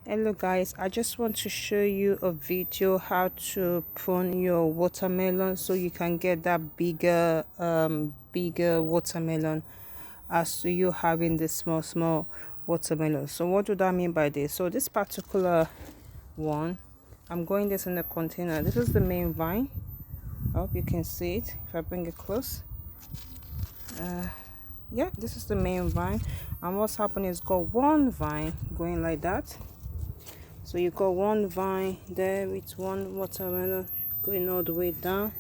Hello guys, I just want to show you a video how to prune your watermelon so you can get that bigger watermelon as to you having the small watermelon. So what do that mean by this? So this particular one, I'm growing this in a container. This is the main vine. I hope you can see it if I bring it close. Yeah, this is the main vine, and what's happening is got one vine going like that. So you got one vine there with one watermelon going all the way down.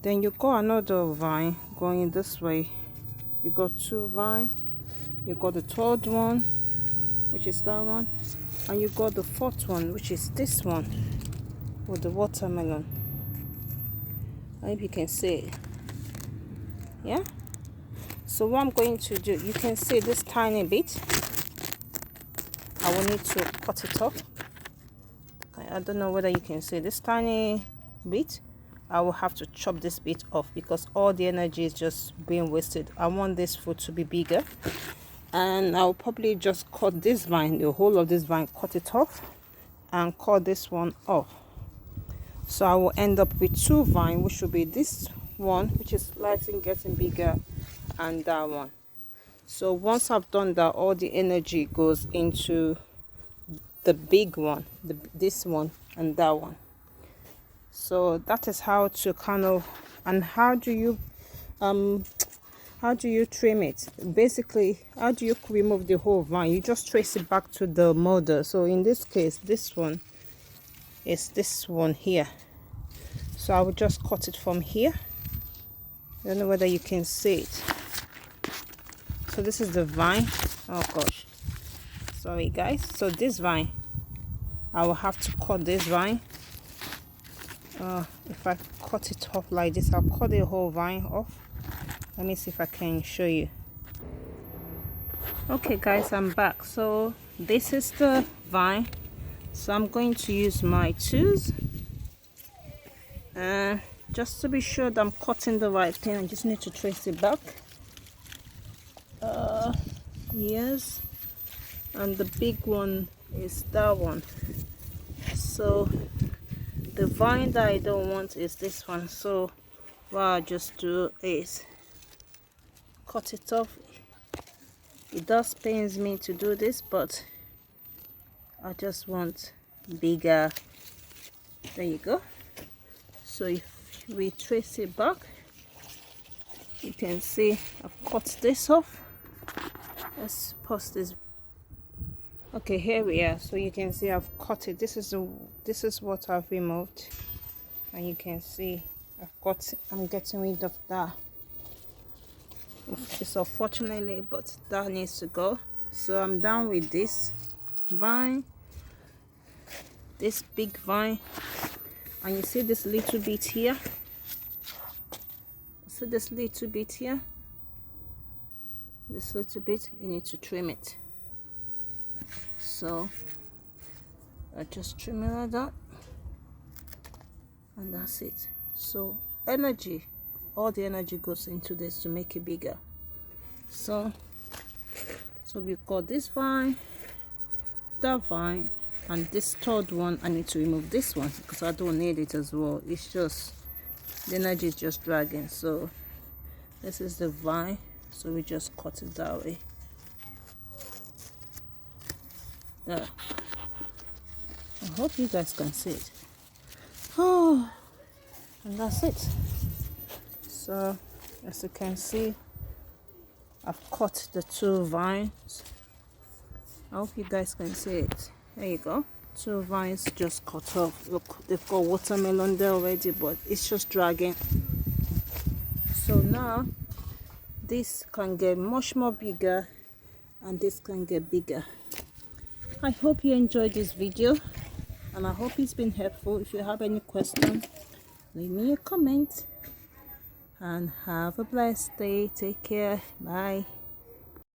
Then you got another vine going this way. You got two vines. You got the third one, which is that one, and you got the fourth one, which is this one with the watermelon. I hope you can see it. Yeah. So what I'm going to do, you can see this tiny bit. I will need to cut it off. I don't know whether you can see this tiny bit. I will have to chop this bit off because all the energy is just being wasted. I want this fruit to be bigger, and I'll probably just cut this vine, the whole of this vine, cut it off and cut this one off. So I will end up with two vines, which will be this one, which is slightly getting bigger, and that one. So once I've done that, all the energy goes into the big one, this one and that one. So that is how to kind of, and how do you trim it? Basically, how do you remove the whole vine? You just trace it back to the mother. So in this case, this one is this one here. So I will just cut it from here. I don't know whether you can see it. So this is the vine. Oh gosh, sorry guys. So this vine, I will have to cut this vine. If I cut it off like this, I'll cut the whole vine off. Let me see if I can show you. Okay guys, I'm back. So this is the vine. So I'm going to use my tools, just to be sure that I'm cutting the right thing. I just need to trace it back. Yes, and the big one is that one. So the vine that I don't want is this one. So what I'll just do is cut it off. It does pains me to do this, but I just want bigger. There you go. So if we trace it back, you can see I've cut this off. Let's pause this. Okay, here we are. So you can see I've cut it. This is what I've removed, and you can see I'm getting rid of that. It's unfortunately, but that needs to go. So I'm done with this vine, this big vine, and you see this little bit here. See this little bit here. This little bit, you need to trim it. So I just trim it like that, and that's it. So energy, all the energy goes into this to make it bigger. So we've got this vine, that vine, and this third one. I need to remove this one because I don't need it as well. It's just the energy is just dragging. So this is the vine. So we just cut it that way. There. I hope you guys can see it. Oh, and that's it. So as you can see, I've cut the two vines. I hope you guys can see it. There you go. Two vines just cut off. Look, they've got watermelon there already, but it's just dragging. So now this can get much more bigger, and this can get bigger. I hope you enjoyed this video, and I hope it's been helpful. If you have any questions, leave me a comment, and have a blessed day. Take care. Bye.